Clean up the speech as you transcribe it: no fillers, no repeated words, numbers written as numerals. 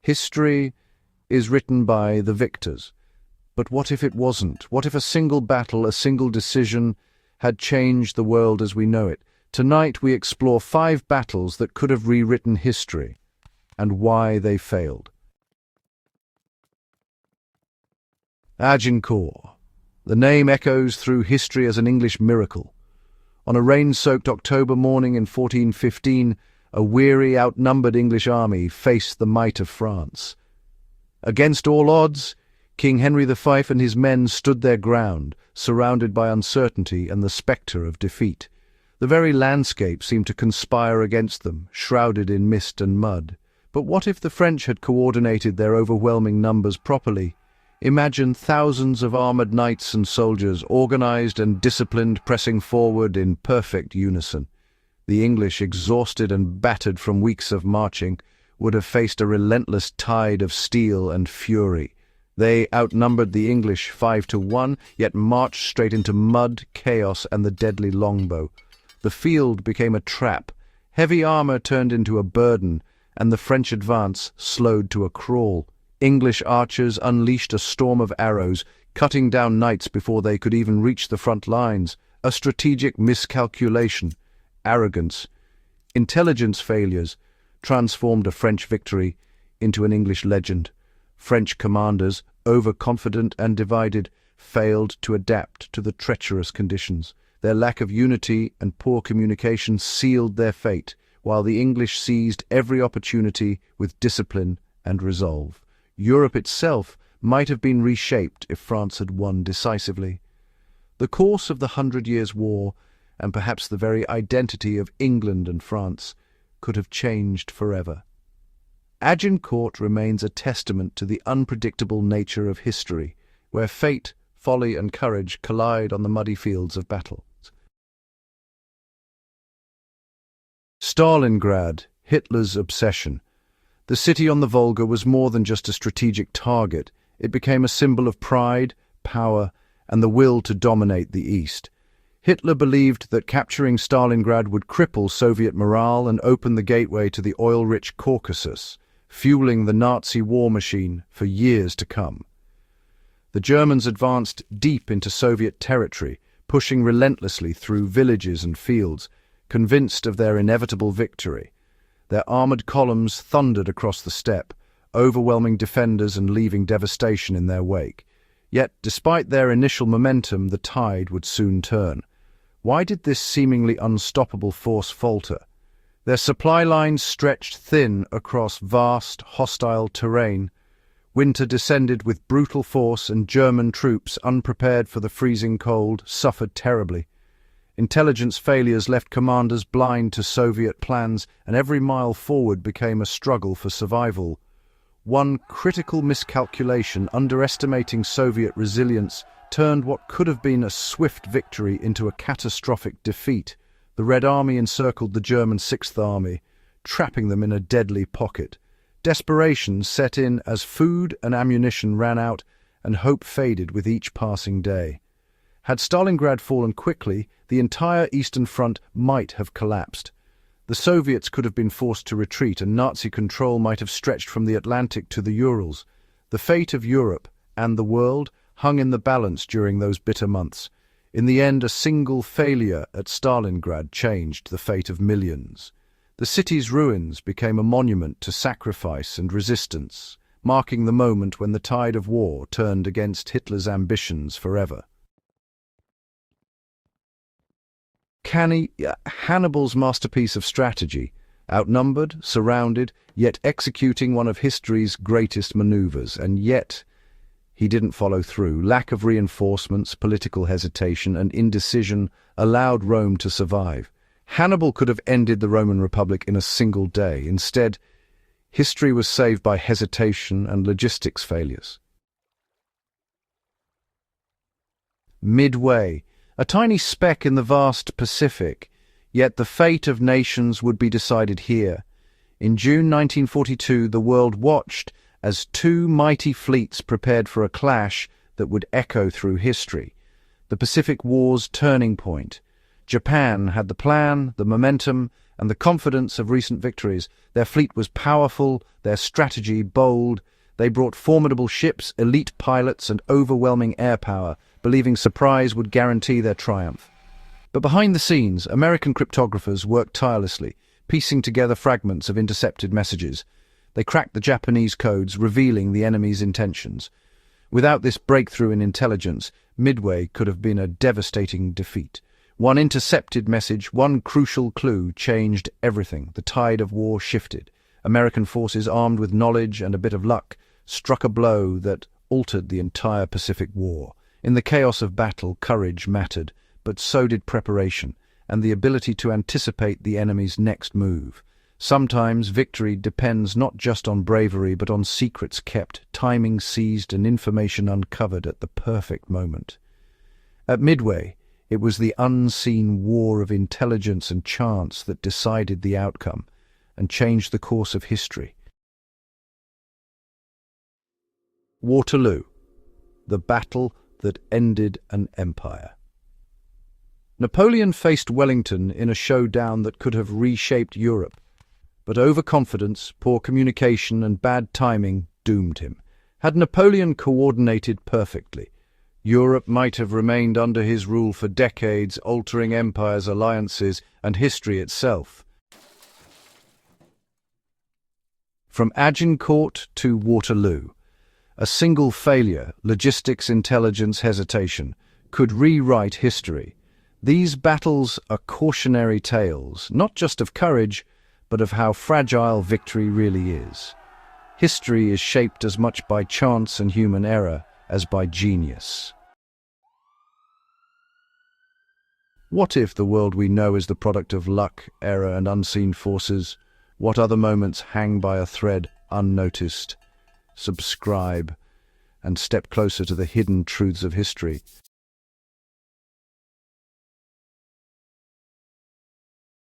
History is written by the victors. But what if it wasn't? What if a single battle, a single decision, had changed the world as we know it? Tonight we explore 5 battles that could have rewritten history, and why they failed. Agincourt. The name echoes through history as an English miracle. On a rain-soaked October morning in 1415, a weary, outnumbered English army faced the might of France. Against all odds, King Henry V and his men stood their ground, surrounded by uncertainty and the spectre of defeat. The very landscape seemed to conspire against them, shrouded in mist and mud. But what if the French had coordinated their overwhelming numbers properly? Imagine thousands of armoured knights and soldiers, organised and disciplined, pressing forward in perfect unison. The English, exhausted and battered from weeks of marching, would have faced a relentless tide of steel and fury. They outnumbered the English 5-1, yet marched straight into mud, chaos, and the deadly longbow. The field became a trap. Heavy armour turned into a burden, and the French advance slowed to a crawl. English archers unleashed a storm of arrows, cutting down knights before they could even reach the front lines. A strategic miscalculation, arrogance, intelligence failures transformed a French victory into an English legend. French commanders, overconfident and divided, failed to adapt to the treacherous conditions. Their lack of unity and poor communication sealed their fate, while the English seized every opportunity with discipline and resolve. Europe itself might have been reshaped if France had won decisively. The course of the 100 Years' War, and perhaps the very identity of England and France, could have changed forever. Agincourt remains a testament to the unpredictable nature of history, where fate, folly, and courage collide on the muddy fields of battle. Stalingrad, Hitler's obsession. The city on the Volga was more than just a strategic target. It became a symbol of pride, power, and the will to dominate the East. Hitler believed that capturing Stalingrad would cripple Soviet morale and open the gateway to the oil-rich Caucasus, fueling the Nazi war machine for years to come. The Germans advanced deep into Soviet territory, pushing relentlessly through villages and fields, convinced of their inevitable victory. Their armoured columns thundered across the steppe, overwhelming defenders and leaving devastation in their wake. Yet, despite their initial momentum, the tide would soon turn. Why did this seemingly unstoppable force falter? Their supply lines stretched thin across vast, hostile terrain. Winter descended with brutal force, and German troops, unprepared for the freezing cold, suffered terribly. Intelligence failures left commanders blind to Soviet plans, and every mile forward became a struggle for survival. One critical miscalculation, underestimating Soviet resilience, turned what could have been a swift victory into a catastrophic defeat. The Red Army encircled the German Sixth Army, trapping them in a deadly pocket. Desperation set in as food and ammunition ran out, and hope faded with each passing day. Had Stalingrad fallen quickly, the entire Eastern Front might have collapsed. The Soviets could have been forced to retreat, and Nazi control might have stretched from the Atlantic to the Urals. The fate of Europe and the world hung in the balance during those bitter months. In the end, a single failure at Stalingrad changed the fate of millions. The city's ruins became a monument to sacrifice and resistance, marking the moment when the tide of war turned against Hitler's ambitions forever. Hannibal's masterpiece of strategy, outnumbered, surrounded, yet executing one of history's greatest maneuvers, and yet he didn't follow through. Lack of reinforcements, political hesitation, and indecision allowed Rome to survive. Hannibal could have ended the Roman Republic in a single day. Instead, history was saved by hesitation and logistics failures. Midway, a tiny speck in the vast Pacific, yet the fate of nations would be decided here. In June 1942, the world watched as 2 mighty fleets prepared for a clash that would echo through history. The Pacific War's turning point. Japan had the plan, the momentum, and the confidence of recent victories. Their fleet was powerful, their strategy bold. They brought formidable ships, elite pilots, and overwhelming air power, believing surprise would guarantee their triumph. But behind the scenes, American cryptographers worked tirelessly, piecing together fragments of intercepted messages. They cracked the Japanese codes, revealing the enemy's intentions. Without this breakthrough in intelligence, Midway could have been a devastating defeat. One intercepted message, one crucial clue, changed everything. The tide of war shifted. American forces, armed with knowledge and a bit of luck, struck a blow that altered the entire Pacific War. In the chaos of battle, courage mattered, but so did preparation and the ability to anticipate the enemy's next move. Sometimes victory depends not just on bravery but on secrets kept, timing seized, and information uncovered at the perfect moment. At Midway, it was the unseen war of intelligence and chance that decided the outcome and changed the course of history. Waterloo, the battle that ended an empire. Napoleon faced Wellington in a showdown that could have reshaped Europe, but overconfidence, poor communication, and bad timing doomed him. Had Napoleon coordinated perfectly, Europe might have remained under his rule for decades, altering empires, alliances, and history itself. From Agincourt to Waterloo, a single failure, logistics, intelligence, hesitation, could rewrite history. These battles are cautionary tales, not just of courage, but of how fragile victory really is. History is shaped as much by chance and human error as by genius. What if the world we know is the product of luck, error, and unseen forces? What other moments hang by a thread unnoticed? Subscribe and step closer to the hidden truths of history.